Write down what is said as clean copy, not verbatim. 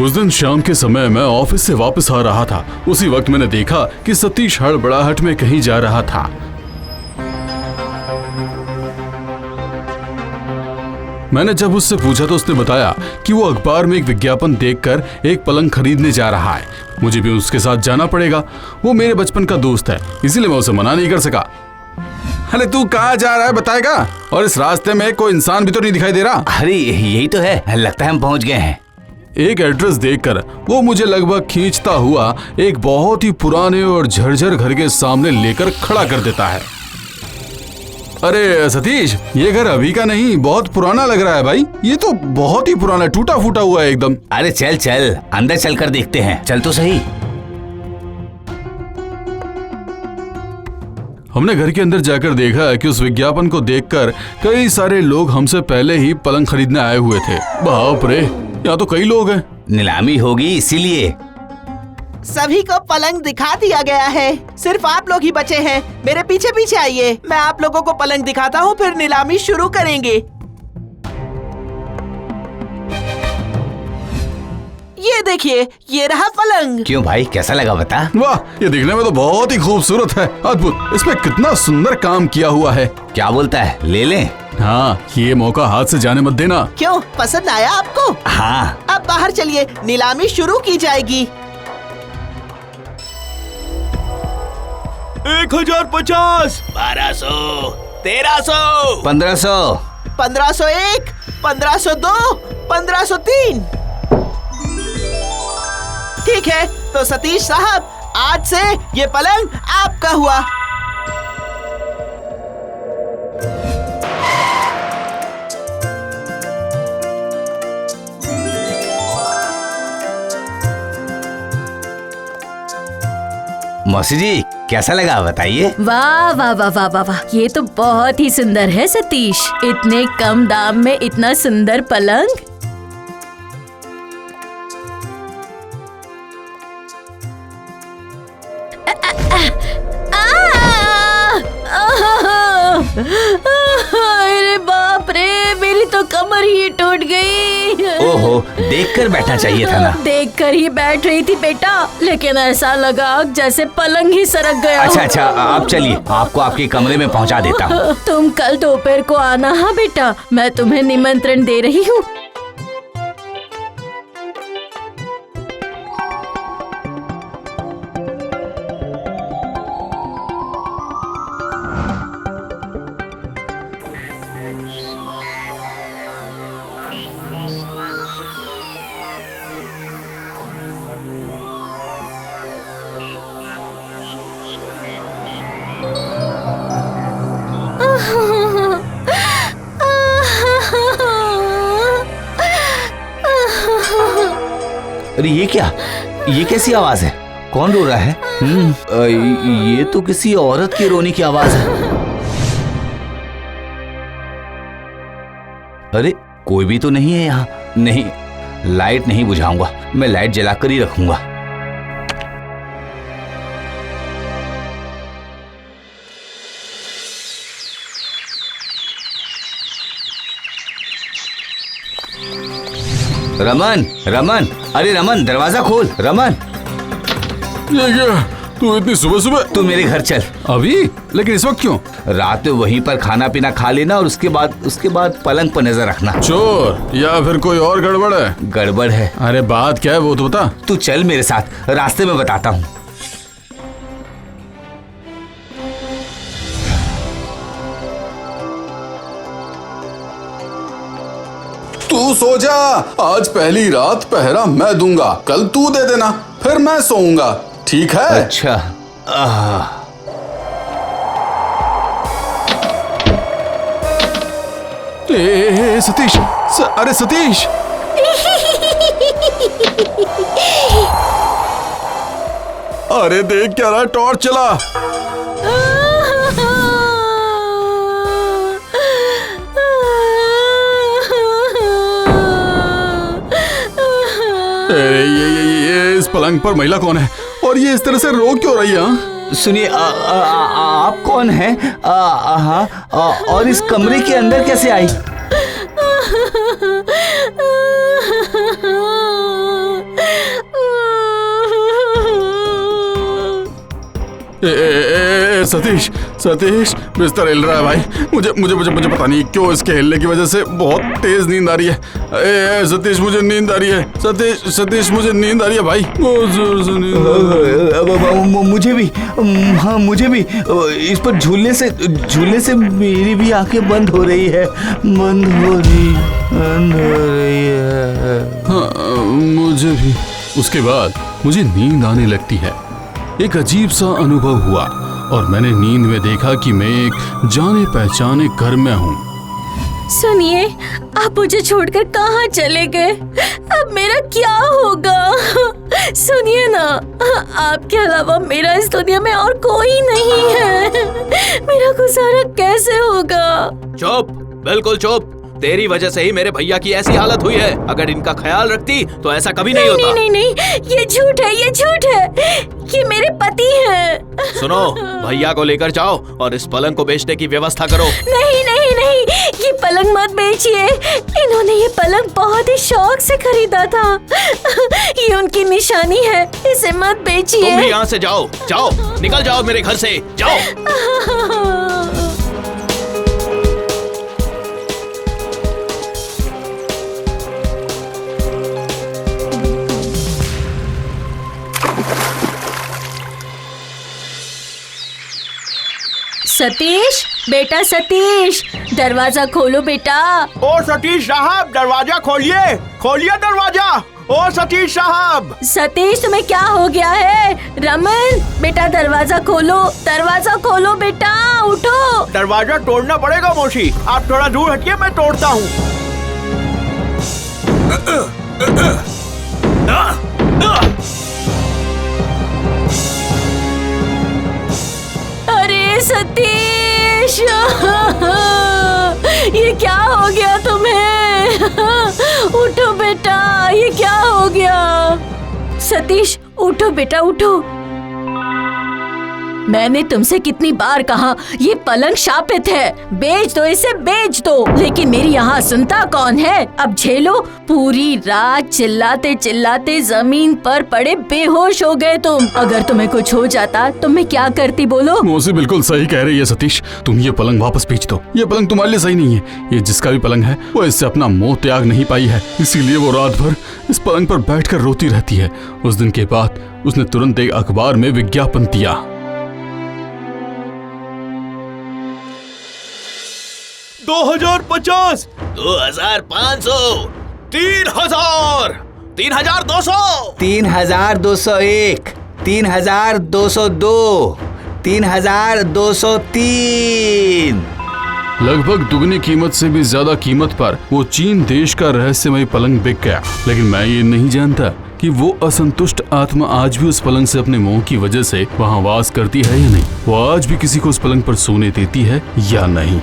उस दिन शाम के समय मैं ऑफिस से वापस आ रहा था। उसी वक्त मैंने देखा कि सतीश हड़बड़ाहट में कहीं जा रहा था। मैंने जब उससे पूछा तो उसने बताया कि वो अखबार में एक विज्ञापन देखकर एक पलंग खरीदने जा रहा है। मुझे भी उसके साथ जाना पड़ेगा। वो मेरे बचपन का दोस्त है, इसीलिए मैं उसे मना नहीं कर सका। अरे तू कहाँ जा रहा है बताएगा? और इस रास्ते में कोई इंसान भी तो नहीं दिखाई दे रहा। अरे यही तो है, लगता है हम पहुंच गए हैं। एक एड्रेस देखकर वो मुझे लगभग खींचता हुआ एक बहुत ही पुराने और झरझर घर के सामने लेकर खड़ा कर देता है। अरे सतीश, ये घर अभी का नहीं, बहुत पुराना लग रहा है भाई। ये तो बहुत ही पुराना, टूटा फूटा हुआ है एकदम। अरे चल चल, अंदर चलकर देखते हैं। चल तो सही। हमने घर के अंदर जाकर देखा कि उस विज्ञापन को देखकर कई सारे लोग हमसे पहले ही पलंग खरीदने आए हुए थे। बाप रे, यहाँ तो कई लोग हैं। नीलामी होगी इसीलिए। सभी को पलंग दिखा दिया गया है, सिर्फ आप लोग ही बचे हैं। मेरे पीछे पीछे आइए, मैं आप लोगों को पलंग दिखाता हूँ, फिर नीलामी शुरू करेंगे। ये देखिए, ये रहा पलंग। क्यों भाई, कैसा लगा बता? वाह, ये दिखने में तो बहुत ही खूबसूरत है, अद्भुत। इसमें कितना सुंदर काम किया हुआ है। क्या बोलता है, ले लें? हाँ, ये मौका हाथ से जाने मत देना। क्यों, पसंद आया आपको? हाँ। अब बाहर चलिए, नीलामी शुरू की जाएगी। 1050, 1200, 1300, 1500, 1501, 1502, 1503। ठीक है, तो सतीश साहब, आज से ये पलंग आपका हुआ। मौसी जी, कैसा लगा बताइए? वाह वाह वाह वाह वाह वाह, ये तो बहुत ही सुंदर है सतीश। इतने कम दाम में इतना सुंदर पलंग। अरे बाप रे, मेरी तो कमर ही टूट गई। ओहो, देखकर बैठना चाहिए था ना। देखकर ही बैठ रही थी बेटा, लेकिन ऐसा लगा जैसे पलंग ही सरक गया। अच्छा, आप चलिए, आपको आपके कमरे में पहुंचा देता हूँ। तुम कल दोपहर को आना। हाँ बेटा, मैं तुम्हें निमंत्रण दे रही हूँ। अरे ये क्या, ये कैसी आवाज है? कौन रो रहा है? ये तो किसी औरत की रोने की आवाज है। अरे कोई भी तो नहीं है यहाँ। नहीं, लाइट नहीं बुझाऊंगा, मैं लाइट जलाकर ही रखूंगा। रमन, रमन, अरे रमन, दरवाजा खोल। रमन, ये क्या? तू इतनी सुबह सुबह? तू मेरे घर चल। अभी? लेकिन इस वक्त क्यों? रात में वहीं पर खाना पीना खा लेना और उसके बाद पलंग पर नजर रखना। चोर या फिर कोई और गड़बड़ है? गड़बड़ है। अरे बात क्या है वो तो बता। तू चल मेरे साथ, रास्ते में बताता हूँ। तू सो जा, आज पहली रात पहरा मैं दूंगा, कल तू दे देना, फिर मैं सोऊंगा, ठीक है? अच्छा। सतीश, अरे सतीश। अरे देख क्या रहा, टॉर्च चला। ये इस पलंग पर महिला कौन है और ये इस तरह से रो क्यों रही है? सुनिए, आप कौन हैं? और इस कमरे के अंदर कैसे आई? सतीश सतीश बिस्तर हिल रहा है भाई। मुझे मुझे मुझे मुझे पता नहीं क्यों इसके हिलने की वजह से बहुत तेज नींद आ रही है। सतीश मुझे नींद आ रही है। सतीश मुझे नींद आ रही है भाई, बहुत जोर से नींद आ रही है। मुझे भी, हाँ मुझे भी। इस पर झूलने से मेरी भी आंखें बंद हो रही है। हाँ मुझे भी। उसके बाद मुझे नींद आने लगती है। एक अजीब सा अनुभव हुआ और मैंने नींद में देखा कि मैं एक जाने पहचाने घर में हूँ। सुनिए, आप मुझे छोड़कर कहाँ चले गए? अब मेरा क्या होगा? सुनिए ना, आपके अलावा मेरा इस दुनिया में और कोई नहीं है। मेरा गुजारा कैसे होगा? चुप, बिल्कुल चुप। तेरी वजह से ही मेरे भैया की ऐसी हालत हुई है। अगर इनका ख्याल रखती तो ऐसा कभी नहीं होता। नहीं, ये झूठ है, ये झूठ है। ये मेरे पति हैं। सुनो, भैया को लेकर जाओ और इस पलंग को बेचने की व्यवस्था करो। नहीं, ये पलंग मत बेचिए। इन्होंने ये पलंग बहुत ही शौक से खरीदा था। ये उनकी निशानी है, इसे मत बेचिए। तुम भी यहाँ से जाओ, निकल जाओ मेरे घर से, जाओ। सतीश, बेटा सतीश, दरवाजा खोलो बेटा। ओ सतीश साहब, दरवाजा खोलिए दरवाजा। ओ सतीश साहब। सतीश, तुम्हें क्या हो गया है? रमन बेटा, दरवाजा खोलो बेटा, उठो। दरवाजा तोड़ना पड़ेगा मौसी, आप थोड़ा दूर हटिए, मैं तोड़ता हूँ। अरे सतीश, ये क्या हो गया तुम्हें? उठो बेटा, ये क्या हो गया? सतीश, उठो बेटा, उठो। मैंने तुमसे कितनी बार कहा, ये पलंग शापित है, बेच दो इसे, बेच दो। लेकिन मेरी यहाँ सुनता कौन है? अब झेलो। पूरी रात चिल्लाते चिल्लाते जमीन पर पड़े बेहोश हो गए तुम। अगर तुम्हें कुछ हो जाता तो मैं क्या करती, बोलो? मौसी बिल्कुल सही कह रही है सतीश। तुम ये पलंग वापस बेच दो। ये पलंग तुम्हारे लिए सही नहीं है। ये जिसका भी पलंग है वो इससे अपना मोह त्याग नहीं पाई है, इसीलिए वो रात भर इस पलंग पर बैठकर रोती रहती है। उस दिन के बाद उसने तुरंत एक अखबार में विज्ञापन दिया। 2050, 2500, 3000, 3200, 3201, 3202, 3203। लगभग दुगनी कीमत से भी ज्यादा कीमत पर वो चीन देश का रहस्यमय पलंग बिक गया। लेकिन मैं ये नहीं जानता कि वो असंतुष्ट आत्मा आज भी उस पलंग से अपने मोह की वजह से वहाँ वास करती है या नहीं। वो आज भी किसी को उस पलंग पर सोने देती है या नहीं।